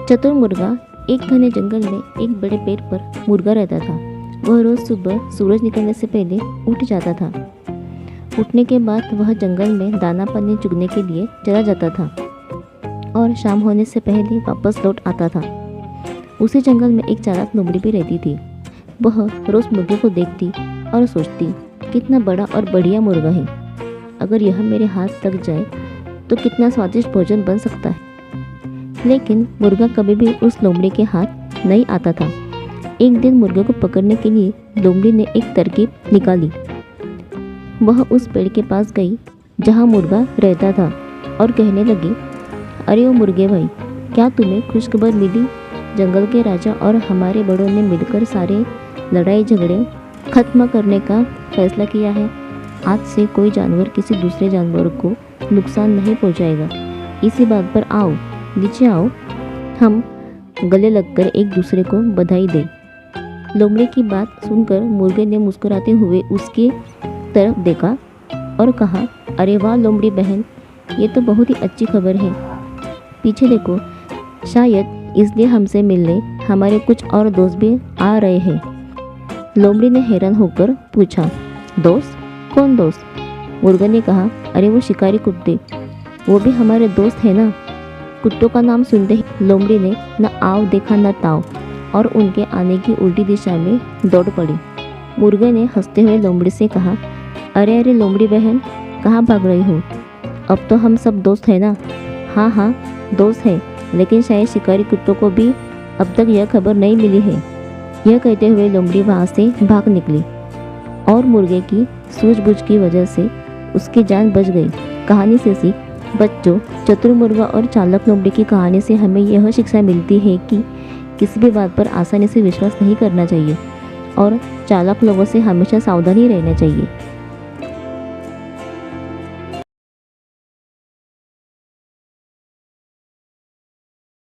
चतुर मुर्गा एक घने जंगल में एक बड़े पेड़ पर मुर्गा रहता था। वह रोज सुबह सूरज निकलने से पहले उठ जाता था। उठने के बाद वह जंगल में दाना पानी चुगने के लिए चला जाता था और शाम होने से पहले वापस लौट आता था। उसी जंगल में एक चालाक लोमड़ी भी रहती थी। वह रोज मुर्गे को देखती और सोचती, कितना बड़ा और बढ़िया मुर्गा है। अगर यह मेरे हाथ लग जाए तो कितना स्वादिष्ट भोजन बन सकता है। लेकिन मुर्गा कभी भी उस लोमड़ी के हाथ नहीं आता था। एक दिन मुर्गे को पकड़ने के लिए लोमड़ी ने एक तरकीब निकाली। वह उस पेड़ के पास गई जहाँ मुर्गा रहता था और कहने लगी, अरे ओ मुर्गे भाई, क्या तुम्हें खुशखबर मिली? जंगल के राजा और हमारे बड़ों ने मिलकर सारे लड़ाई झगड़े खत्म करने का फैसला किया है। आज से कोई जानवर किसी दूसरे जानवर को नुकसान नहीं पहुंचाएगा। इसी बात पर आओ, नीचे आओ, हम गले लगकर एक दूसरे को बधाई दें। लोमड़ी की बात सुनकर मुर्गे ने मुस्कुराते हुए उसकी तरफ देखा और कहा, अरे वाह लोमड़ी बहन, ये तो बहुत ही अच्छी खबर है। पीछे देखो, शायद इसलिए हमसे मिलने हमारे कुछ और दोस्त भी आ रहे हैं। लोमड़ी ने हैरान होकर पूछा, दोस्त? कौन दोस्त? मुर्गे ने कहा, अरे वो शिकारी कुत्ते, वो भी हमारे दोस्त हैं ना। कुत्तों का नाम सुनते ही लोमड़ी ने न आव देखा न ताव और उनके आने की उल्टी दिशा में दौड़ पड़ी। मुर्गे ने हंसते हुए लोमड़ी से कहा, अरे अरे लोमड़ी बहन, कहाँ भाग रही हो? अब तो हम सब दोस्त हैं ना। हाँ हाँ दोस्त हैं, लेकिन शायद शिकारी कुत्तों को भी अब तक यह खबर नहीं मिली है। यह कहते हुए लोमड़ी वहाँ से भाग निकली और मुर्गे की सूझबूझ की वजह से उसकी जान बच गई। कहानी से सीख, बच्चों, चतुर मुर्गा और चालाक लोमड़ी की कहानी से हमें यह शिक्षा मिलती है कि किसी भी बात पर आसानी से विश्वास नहीं करना चाहिए और चालाक लोगों से हमेशा सावधानी रहना चाहिए।